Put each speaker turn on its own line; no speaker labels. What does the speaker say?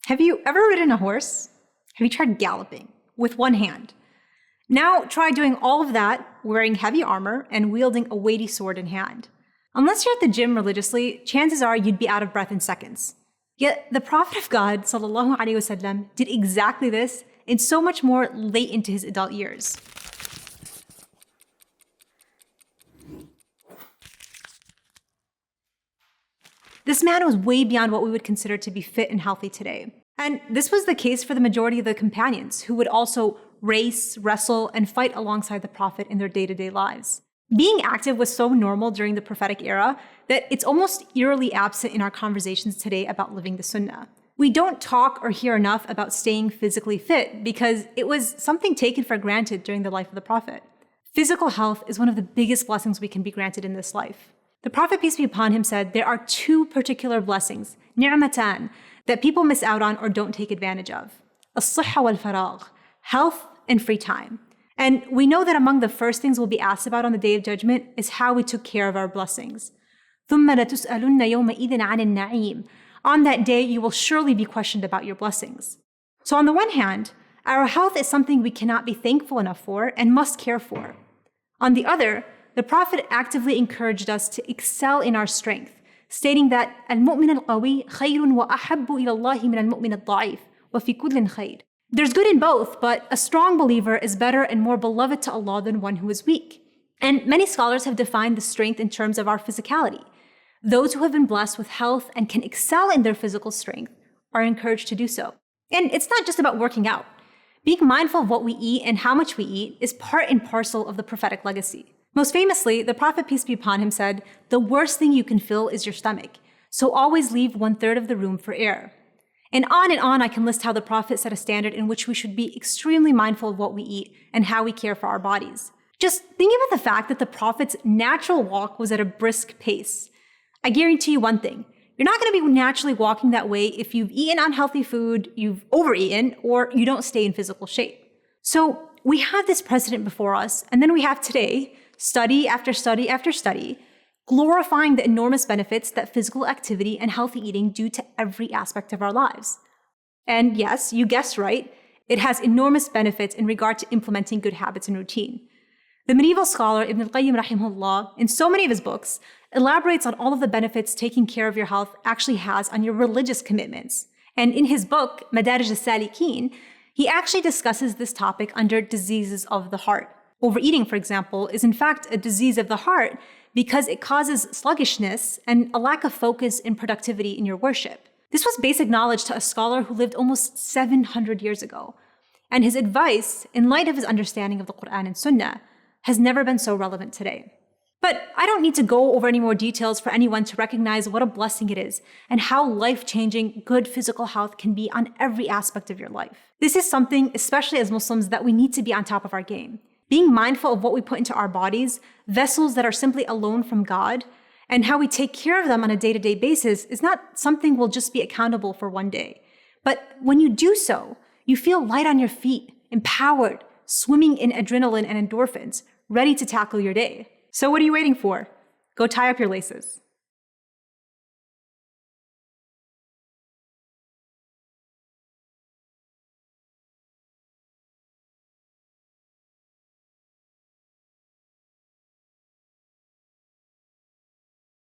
Have you ever ridden a horse? Have you tried galloping with one hand? Now try doing all of that, wearing heavy armor and wielding a weighty sword in hand. Unless you're at the gym religiously, chances are you'd be out of breath in seconds. Yet the Prophet of God ﷺ did exactly this and so much more late into his adult years. This man was way beyond what we would consider to be fit and healthy today. And this was the case for the majority of the companions, who would also race, wrestle, and fight alongside the Prophet in their day-to-day lives. Being active was so normal during the prophetic era that it's almost eerily absent in our conversations today about living the Sunnah. We don't talk or hear enough about staying physically fit because it was something taken for granted during the life of the Prophet. Physical health is one of the biggest blessings we can be granted in this life. The Prophet, peace be upon him, said there are two particular blessings, ni'matan, that people miss out on or don't take advantage of. As-sihha wal-faragh, health and free time. And we know that among the first things we'll be asked about on the Day of Judgment is how we took care of our blessings. ثُمَّ لَتُسْأَلُنَّ يَوْمَئِذٍ عَنِ النَّعِيمِ. On that day, you will surely be questioned about your blessings. So on the one hand, our health is something we cannot be thankful enough for and must care for. On the other, the Prophet actively encouraged us to excel in our strength, stating that الْمُؤْمِنَ الْقَوِيُّ خَيْرٌ وَأَحَبُّ إِلَى اللَّهِ مِنَ الْمُؤْمِنِ الضَّعِيفِ وَفِي كُلٍّ خَيْرٌ. There's good in both, but a strong believer is better and more beloved to Allah than one who is weak. And many scholars have defined the strength in terms of our physicality. Those who have been blessed with health and can excel in their physical strength are encouraged to do so. And it's not just about working out. Being mindful of what we eat and how much we eat is part and parcel of the prophetic legacy. Most famously, the Prophet, peace be upon him, said, "The worst thing you can fill is your stomach, so always leave 1/3 of the room for air." And on I can list how the Prophet set a standard in which we should be extremely mindful of what we eat and how we care for our bodies. Just think about the fact that the Prophet's natural walk was at a brisk pace. I guarantee you one thing, you're not going to be naturally walking that way if you've eaten unhealthy food, you've overeaten, or you don't stay in physical shape. So we have this precedent before us, and then we have today, study after study after study, glorifying the enormous benefits that physical activity and healthy eating do to every aspect of our lives. And yes, you guessed right, it has enormous benefits in regard to implementing good habits and routine. The medieval scholar Ibn al-Qayyim rahimahullah, in so many of his books, elaborates on all of the benefits taking care of your health actually has on your religious commitments. And in his book, Madarij al-Salikin, he actually discusses this topic under diseases of the heart. Overeating, for example, is in fact a disease of the heart because it causes sluggishness and a lack of focus and productivity in your worship. This was basic knowledge to a scholar who lived almost 700 years ago. And his advice, in light of his understanding of the Quran and Sunnah, has never been so relevant today. But I don't need to go over any more details for anyone to recognize what a blessing it is and how life-changing good physical health can be on every aspect of your life. This is something, especially as Muslims, that we need to be on top of our game. Being mindful of what we put into our bodies, vessels that are simply a loan from God, and how we take care of them on a day-to-day basis is not something we'll just be accountable for one day. But when you do so, you feel light on your feet, empowered, swimming in adrenaline and endorphins, ready to tackle your day. So what are you waiting for? Go tie up your laces.